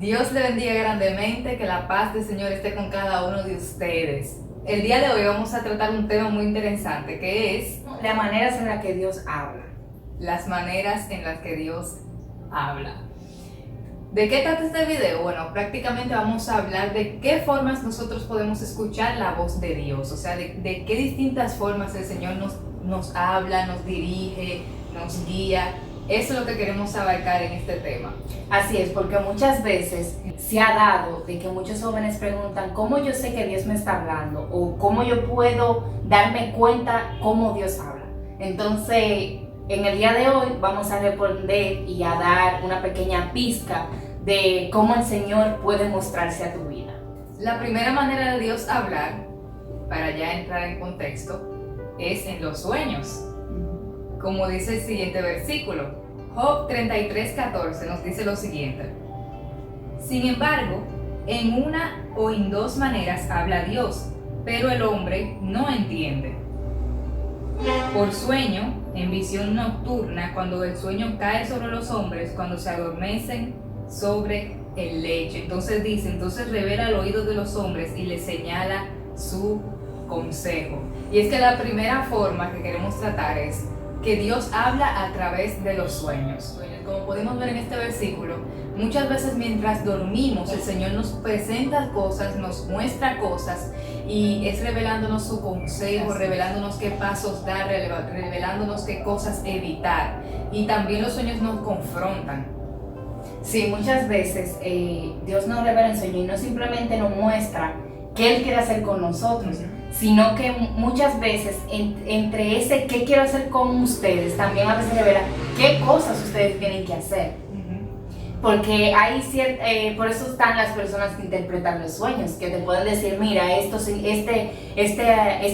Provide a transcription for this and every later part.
Dios le bendiga grandemente, que la paz del Señor esté con cada uno de ustedes. El día de hoy vamos a tratar un tema muy interesante que es las maneras en las que Dios habla. Las maneras en las que Dios habla. ¿De qué trata este video? Bueno, prácticamente vamos a hablar de qué formas nosotros podemos escuchar la voz de Dios, o sea, de qué distintas formas el Señor nos habla, nos dirige, nos guía. Eso es lo que queremos abarcar en este tema. Así es, porque muchas veces se ha dado de que muchos jóvenes preguntan ¿cómo yo sé que Dios me está hablando? O ¿cómo yo puedo darme cuenta cómo Dios habla? Entonces, en el día de hoy vamos a responder y a dar una pequeña pizca de cómo el Señor puede mostrarse a tu vida. La primera manera de Dios hablar, para ya entrar en contexto, es en los sueños. Como dice el siguiente versículo, Job 33:14 nos dice lo siguiente: sin embargo, en una o en dos maneras habla Dios, pero el hombre no entiende. Por sueño, en visión nocturna, cuando el sueño cae sobre los hombres, cuando se adormecen sobre el lecho. Entonces dice, entonces revela al oído de los hombres y les señala su consejo. Y es que la primera forma que queremos tratar es que Dios habla a través de los sueños. Como podemos ver en este versículo, muchas veces mientras dormimos el Señor nos presenta cosas, nos muestra cosas y es revelándonos su consejo, revelándonos qué pasos dar, revelándonos qué cosas evitar. Y también los sueños nos confrontan. Sí, muchas veces Dios nos revela en sueño y no simplemente nos muestra qué Él quiere hacer con nosotros, sino que muchas veces entre ese qué quiero hacer con ustedes, también a veces revela qué cosas ustedes tienen que hacer. Porque hay por eso están las personas que interpretan los sueños, que te pueden decir, mira, esta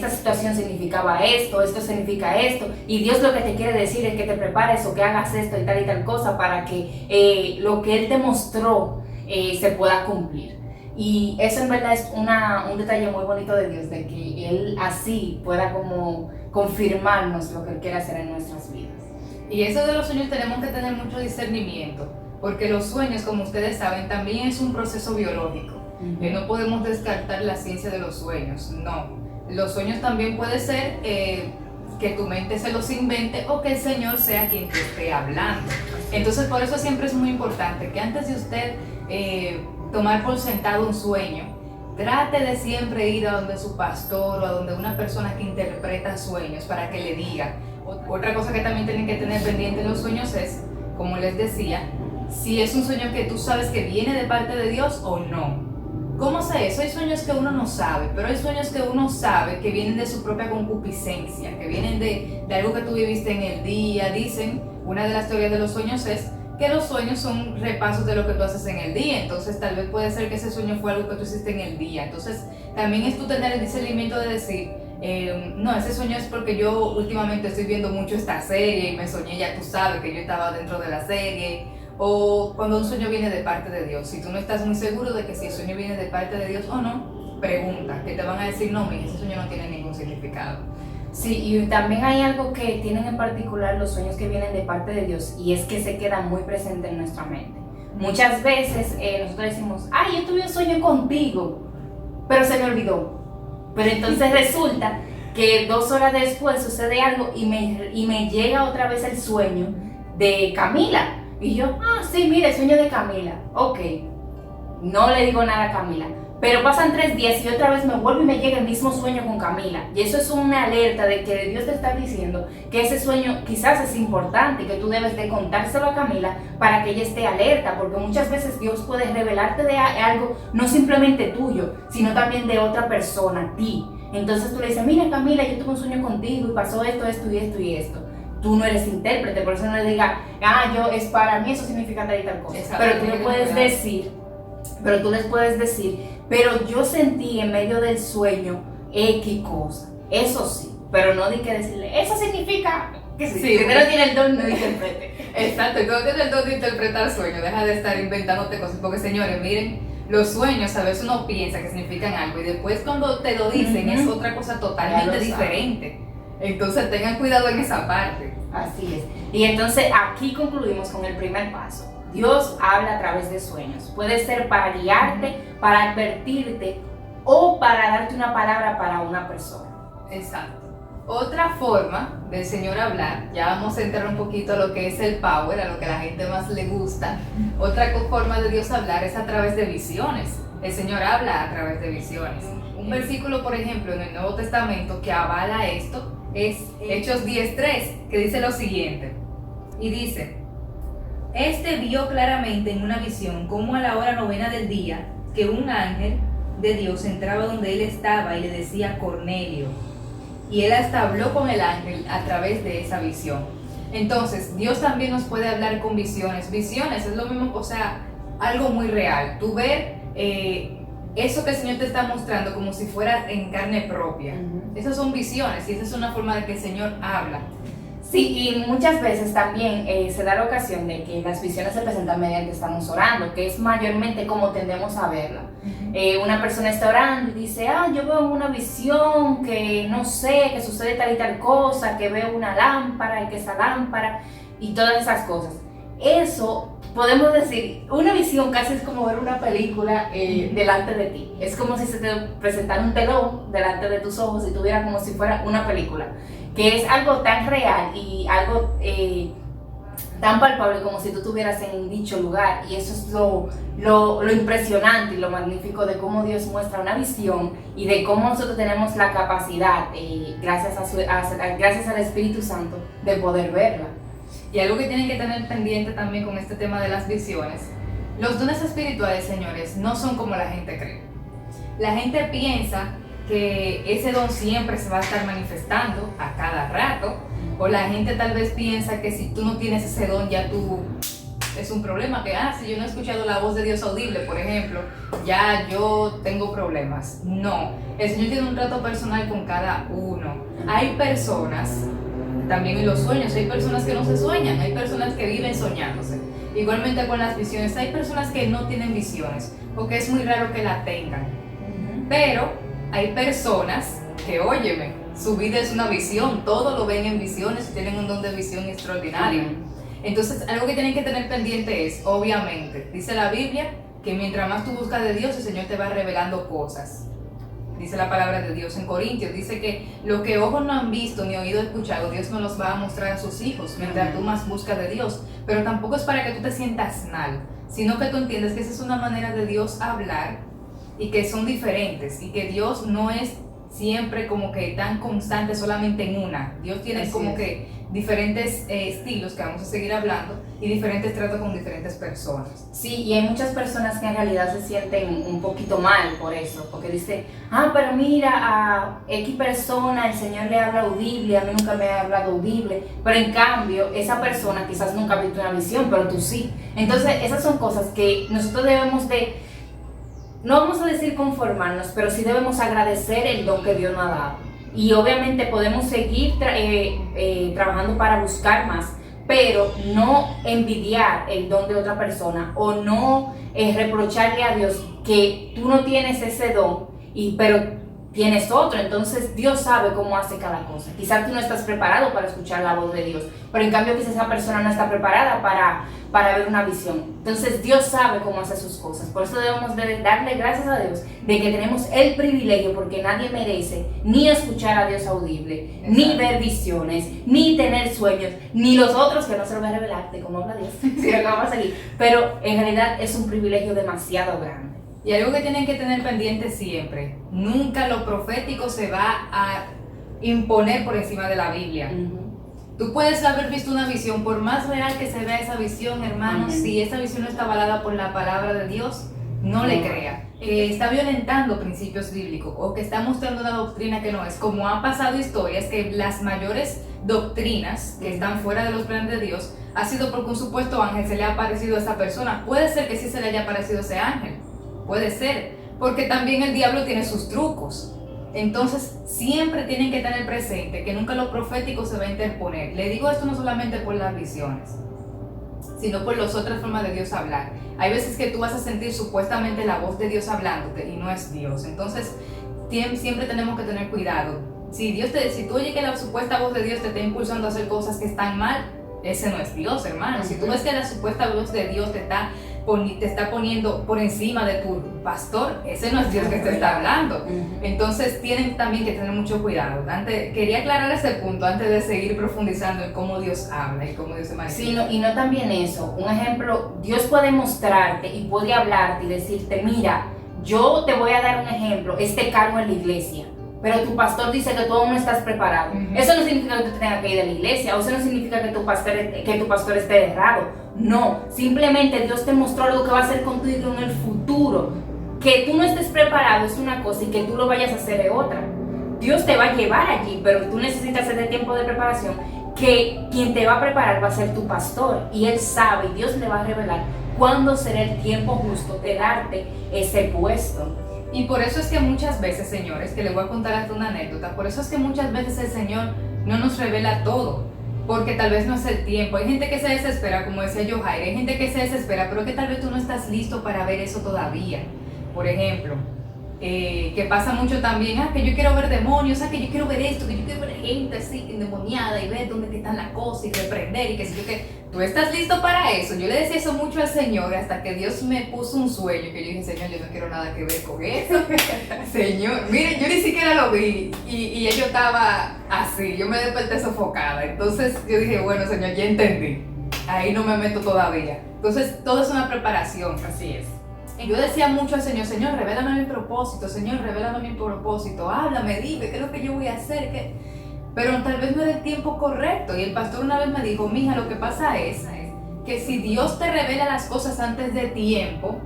situación significaba esto, esto significa esto, y Dios lo que te quiere decir es que te prepares o que hagas esto y tal cosa para que lo que Él te mostró se pueda cumplir. Y eso en verdad es un detalle muy bonito de Dios, de que Él así pueda como confirmarnos lo que Él quiere hacer en nuestras vidas. Y eso de los sueños tenemos que tener mucho discernimiento, porque los sueños, como ustedes saben, también es un proceso biológico. No podemos descartar la ciencia de los sueños, no. Los sueños también puede ser que tu mente se los invente o que el Señor sea quien te esté hablando. Entonces por eso siempre es muy importante que antes de usted tomar por sentado un sueño, trate de siempre ir a donde su pastor o a donde una persona que interpreta sueños para que le diga. Otra cosa que también tienen que tener pendiente en los sueños es, como les decía, si es un sueño que tú sabes que viene de parte de Dios o no. ¿Cómo sé eso? Hay sueños que uno no sabe, pero hay sueños que uno sabe que vienen de su propia concupiscencia, que vienen de algo que tú viviste en el día. Dicen, una de las teorías de los sueños es que los sueños son repasos de lo que tú haces en el día, entonces tal vez puede ser que ese sueño fue algo que tú hiciste en el día. Entonces también es tú tener el discernimiento de decir, no, ese sueño es porque yo últimamente estoy viendo mucho esta serie y me soñé, ya tú sabes que yo estaba dentro de la serie. O cuando un sueño viene de parte de Dios, si tú no estás muy seguro de que si el sueño viene de parte de Dios o no, pregunta, que te van a decir, no, mira, ese sueño no tiene ningún significado. Sí, y también hay algo que tienen en particular los sueños que vienen de parte de Dios, y es que se queda muy presente en nuestra mente. Muchas veces nosotros decimos, ay, yo tuve un sueño contigo, pero se me olvidó. Pero entonces resulta que 2 horas después sucede algo y me llega otra vez el sueño de Camila. Y yo, sí, mira, el sueño de Camila. Ok, no le digo nada a Camila. Pero pasan 3 días y otra vez me vuelve y me llega el mismo sueño con Camila. Y eso es una alerta de que Dios te está diciendo que ese sueño quizás es importante y que tú debes de contárselo a Camila para que ella esté alerta. Porque muchas veces Dios puede revelarte de algo no simplemente tuyo, sino también de otra persona, a ti. Entonces tú le dices, mira Camila, yo tuve un sueño contigo y pasó esto, esto y esto y esto. Tú no eres intérprete, por eso no le digas, es para mí eso significa tal y tal cosa. Exacto, pero tú le puedes decir, pero yo sentí en medio del sueño X cosa, eso sí, pero no di que decirle, eso significa que sí, que no tiene el don de interprete. Exacto, y tú no tienes el don de interpretar sueños, deja de estar inventándote cosas, porque señores, miren, los sueños a veces uno piensa que significan algo y después cuando te lo dicen es otra cosa totalmente diferente. Entonces tengan cuidado en esa parte. Así es. Y entonces aquí concluimos con el primer paso. Dios habla a través de sueños. Puede ser para guiarte, para advertirte o para darte una palabra para una persona. Exacto. Otra forma del Señor hablar, ya vamos a entrar un poquito a lo que es el power, a lo que a la gente más le gusta. Otra forma de Dios hablar es a través de visiones. El Señor habla a través de visiones. Un versículo, por ejemplo, en el Nuevo Testamento que avala esto es Hechos 10:3, que dice lo siguiente. Y dice: Este vio claramente en una visión cómo a la hora 9 del día que un ángel de Dios entraba donde él estaba y le decía: Cornelio. Y él hasta habló con el ángel a través de esa visión. Entonces, Dios también nos puede hablar con visiones. Visiones es lo mismo, o sea, algo muy real. Tú ver eso que el Señor te está mostrando como si fuera en carne propia. Esas son visiones y esa es una forma de que el Señor habla. Sí, y muchas veces también se da la ocasión de que las visiones se presentan mediante estamos orando, que es mayormente como tendemos a verla. Una persona está orando y dice: yo veo una visión que no sé, que sucede tal y tal cosa, que veo una lámpara y que esa lámpara y todas esas cosas. Eso, podemos decir, una visión casi es como ver una película delante de ti. Es como si se te presentara un telón delante de tus ojos y tuviera como si fuera una película, que es algo tan real y algo tan palpable como si tú estuvieras en dicho lugar. Y eso es lo impresionante y lo magnífico de cómo Dios muestra una visión y de cómo nosotros tenemos la capacidad, gracias al Espíritu Santo, de poder verla. Y algo que tienen que tener pendiente también con este tema de las visiones: los dones espirituales, señores, no son como la gente cree. La gente piensa que ese don siempre se va a estar manifestando a cada rato, o la gente tal vez piensa que si tú no tienes ese don ya tú es un problema, que si yo no he escuchado la voz de Dios audible, por ejemplo, ya yo tengo problemas. No, el Señor tiene un trato personal con cada uno. Hay personas, también en los sueños, hay personas que no se sueñan, hay personas que viven soñándose. Igualmente con las visiones, hay personas que no tienen visiones, porque es muy raro que la tengan. Pero hay personas que, óyeme, su vida es una visión, todo lo ven en visiones y tienen un don de visión extraordinario. Entonces, algo que tienen que tener pendiente es, obviamente, dice la Biblia que mientras más tú buscas de Dios, el Señor te va revelando cosas. Dice la palabra de Dios en Corintios, dice que lo que ojos no han visto ni oído escuchado, Dios no los va a mostrar a sus hijos mientras tú más buscas de Dios. Pero tampoco es para que tú te sientas mal, sino que tú entiendes que esa es una manera de Dios hablar y que son diferentes y que Dios no es siempre como que tan constante solamente en una. Dios tiene que diferentes estilos que vamos a seguir hablando y diferentes tratos con diferentes personas. Sí, y hay muchas personas que en realidad se sienten un poquito mal por eso, porque dicen: pero mira, a X persona el Señor le habla audible, a mí nunca me ha hablado audible, pero en cambio esa persona quizás nunca ha visto una visión, pero tú sí. Entonces esas son cosas que nosotros debemos de, no vamos a decir conformarnos, pero sí debemos agradecer el don que Dios nos ha dado. Y obviamente podemos seguir trabajando para buscar más, pero no envidiar el don de otra persona o no reprocharle a Dios que tú no tienes ese don, pero tienes otro. Entonces Dios sabe cómo hace cada cosa. Quizás tú no estás preparado para escuchar la voz de Dios, pero en cambio quizás esa persona no está preparada para ver una visión. Entonces Dios sabe cómo hace sus cosas. Por eso debemos de darle gracias a Dios de que tenemos el privilegio, porque nadie merece ni escuchar a Dios audible, ni ver visiones, ni tener sueños, ni los otros que no se lo voy a revelar de cómo habla Dios, si lo vamos a seguir. Pero en realidad es un privilegio demasiado grande. Y algo que tienen que tener pendiente siempre: nunca lo profético se va a imponer por encima de la Biblia. Tú puedes haber visto una visión, por más real que se vea esa visión, hermanos, si esa visión no está avalada por la palabra de Dios, no le crea. Que está violentando principios bíblicos o que está mostrando una doctrina que no es. Como han pasado historias que las mayores doctrinas que están fuera de los planes de Dios ha sido porque un supuesto ángel se le ha aparecido a esa persona. Puede ser que sí se le haya aparecido ese ángel, puede ser, porque también el diablo tiene sus trucos. Entonces siempre tienen que tener presente que nunca lo profético se va a interponer. Le digo esto no solamente por las visiones, sino por las otras formas de Dios hablar. Hay veces que tú vas a sentir supuestamente la voz de Dios hablándote y no es Dios. Entonces siempre tenemos que tener cuidado. Si tú oyes que la supuesta voz de Dios te está impulsando a hacer cosas que están mal, ese no es Dios, hermano. Si tú ves que la supuesta voz de Dios te está poniendo por encima de tu pastor, ese no es Dios que te está hablando. Entonces tienen también que tener mucho cuidado. Quería aclarar ese punto antes de seguir profundizando en cómo Dios habla y cómo Dios se manifiesta. Sí, y no también eso. Un ejemplo, Dios puede mostrarte y puede hablarte y decirte, mira, yo te voy a dar un ejemplo, este cargo en la iglesia, pero tu pastor dice que tú aún no estás preparado. Eso no significa que tú tengas que ir de la iglesia, o eso no significa que tu pastor esté errado. No, simplemente Dios te mostró algo que va a hacer contigo en el futuro. Que tú no estés preparado es una cosa y que tú lo vayas a hacer es otra. Dios te va a llevar allí, pero tú necesitas ese tiempo de preparación, que quien te va a preparar va a ser tu pastor, y Él sabe, y Dios le va a revelar cuándo será el tiempo justo de darte ese puesto. Y por eso es que muchas veces, señores, que les voy a contar hasta una anécdota, por eso es que muchas veces el Señor no nos revela todo, porque tal vez no es el tiempo. Hay gente que se desespera, como decía Yohaira, hay gente que se desespera, pero que tal vez tú no estás listo para ver eso todavía. Por ejemplo, que pasa mucho también, que yo quiero ver demonios, que yo quiero ver esto, que yo quiero ver gente así endemoniada y ver dónde están las cosas y reprender y que si yo que tú estás listo para eso. Yo le decía eso mucho al Señor hasta que Dios me puso un sueño que yo dije, Señor, yo no quiero nada que ver con eso. Señor, miren, yo ni siquiera lo vi y yo estaba así, yo me desperté sofocada. Entonces yo dije, bueno, Señor, ya entendí, ahí no me meto todavía. Entonces todo es una preparación. Así es. Y yo decía mucho al Señor, Señor, revélame mi propósito, Señor, revélame mi propósito, háblame, dime, ¿qué es lo que yo voy a hacer? Pero tal vez no era el tiempo correcto. Y el pastor una vez me dijo, mija, lo que pasa es que si Dios te revela las cosas antes de tiempo,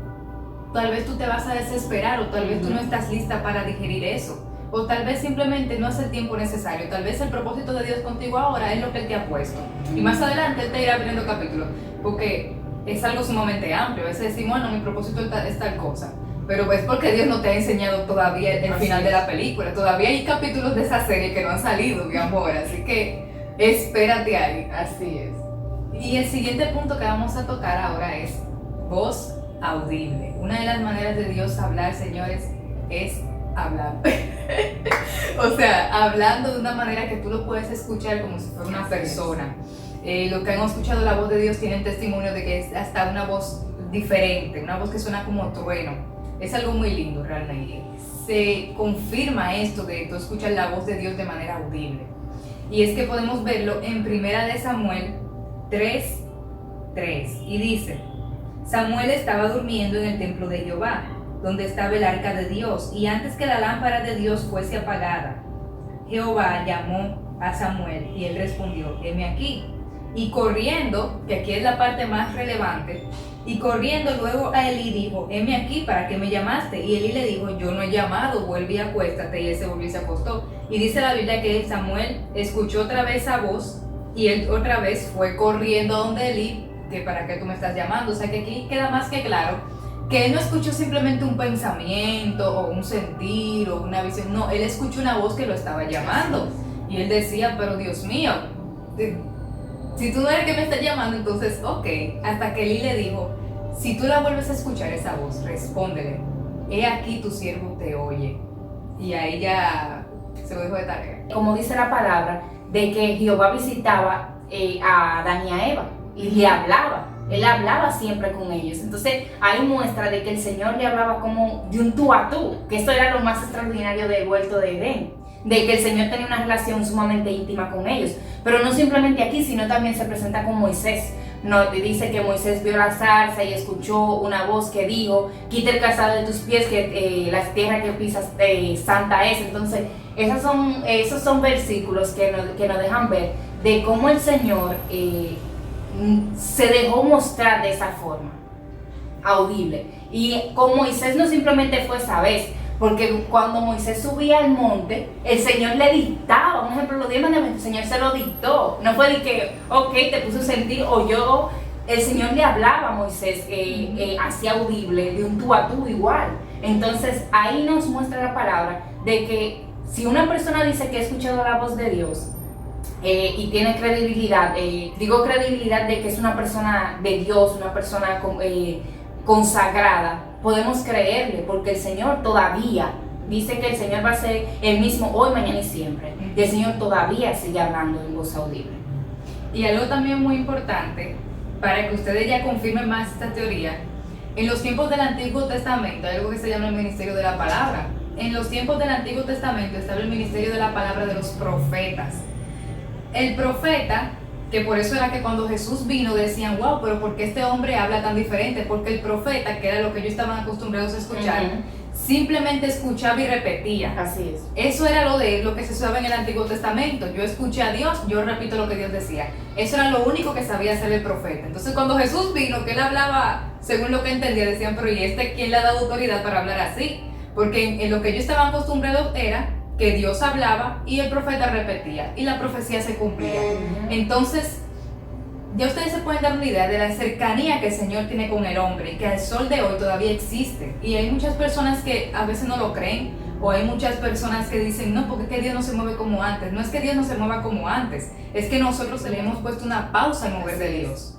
tal vez tú te vas a desesperar, o tal vez tú no estás lista para digerir eso, o tal vez simplemente no es el tiempo necesario, tal vez el propósito de Dios contigo ahora es lo que Él te ha puesto. Y más adelante Él te irá abriendo capítulos, porque es algo sumamente amplio. A veces decimos, bueno, mi propósito es tal cosa, pero es porque Dios no te ha enseñado todavía el final de la película. Todavía hay capítulos de esa serie que no han salido, mi amor, así que espérate ahí. Así es. Y el siguiente punto que vamos a tocar ahora es voz audible. Una de las maneras de Dios hablar, señores, es hablar. O sea, hablando de una manera que tú lo puedes escuchar como si fuera una persona. Los que han escuchado la voz de Dios tienen testimonio de que es hasta una voz diferente, una voz que suena como trueno. Es algo muy lindo realmente. Se confirma esto de tú escuchar la voz de Dios de manera audible. Y es que podemos verlo en 1 Samuel 3:3. Y dice, Samuel estaba durmiendo en el templo de Jehová, donde estaba el arca de Dios, y antes que la lámpara de Dios fuese apagada, Jehová llamó a Samuel, y él respondió, heme aquí. Y corriendo, que aquí es la parte más relevante, y corriendo luego a Elí dijo, heme aquí, ¿para qué me llamaste? Y Elí le dijo, yo no he llamado, vuelve y acuéstate. Y él se volvió y se acostó. Y dice la Biblia que Samuel escuchó otra vez esa voz, y él otra vez fue corriendo a donde Elí, que para qué tú me estás llamando. O sea que aquí queda más que claro que él no escuchó simplemente un pensamiento o un sentir o una visión. No, él escuchó una voz que lo estaba llamando. Y él decía, pero Dios mío, si tú no eres el que me estás llamando, entonces ok. Hasta que Elí le dijo, si tú la vuelves a escuchar esa voz, respóndele, he aquí tu siervo te oye. Y ahí ya se lo dijo de tarea. Como dice la palabra, de que Jehová visitaba a Adán y a Eva y le hablaba. Él hablaba siempre con ellos. Entonces hay muestra de que el Señor le hablaba como de un tú a tú, que esto era lo más extraordinario del huerto de Edén, de que el Señor tenía una relación sumamente íntima con ellos. Pero no simplemente aquí, sino también se presenta con Moisés. No, dice que Moisés vio la zarza y escuchó una voz que dijo, quita el calzado de tus pies, que la tierra que pisas santa es. Entonces esos son versículos que nos dejan ver de cómo el Señor se dejó mostrar de esa forma audible. Y con Moisés no simplemente fue esa vez, porque cuando Moisés subía al monte, el Señor le dictaba, un ejemplo, los 10 mandamientos, el Señor se lo dictó. No fue de que, ok, te puso sentir, el Señor le hablaba a Moisés así audible, de un tú a tú igual. Entonces ahí nos muestra la palabra de que si una persona dice que ha escuchado la voz de Dios, y tiene credibilidad, digo credibilidad de que es una persona de Dios, una persona consagrada, podemos creerle, porque el Señor todavía dice que el Señor va a ser el mismo hoy, mañana y siempre. Y el Señor todavía sigue hablando en voz audible. Y algo también muy importante, para que ustedes ya confirmen más esta teoría, en los tiempos del Antiguo Testamento hay algo que se llama el ministerio de la palabra. En los tiempos del Antiguo Testamento estaba el ministerio de la palabra de los profetas. El profeta, que por eso era que cuando Jesús vino decían, wow, pero ¿por qué este hombre habla tan diferente? Porque el profeta, que era lo que ellos estaban acostumbrados a escuchar, simplemente escuchaba y repetía. Así es. Eso era lo que se usaba en el Antiguo Testamento. Yo escuché a Dios, yo repito lo que Dios decía. Eso era lo único que sabía hacer el profeta. Entonces cuando Jesús vino, que él hablaba según lo que entendía, decían, pero ¿y quién le ha dado autoridad para hablar así? Porque en lo que ellos estaban acostumbrados era que Dios hablaba y el profeta repetía y la profecía se cumplía. Entonces, ya ustedes se pueden dar una idea de la cercanía que el Señor tiene con el hombre y que al sol de hoy todavía existe. Y hay muchas personas que a veces no lo creen, o hay muchas personas que dicen, no, porque es que Dios no se mueve como antes. No es que Dios no se mueva como antes, es que nosotros le hemos puesto una pausa al mover de Dios.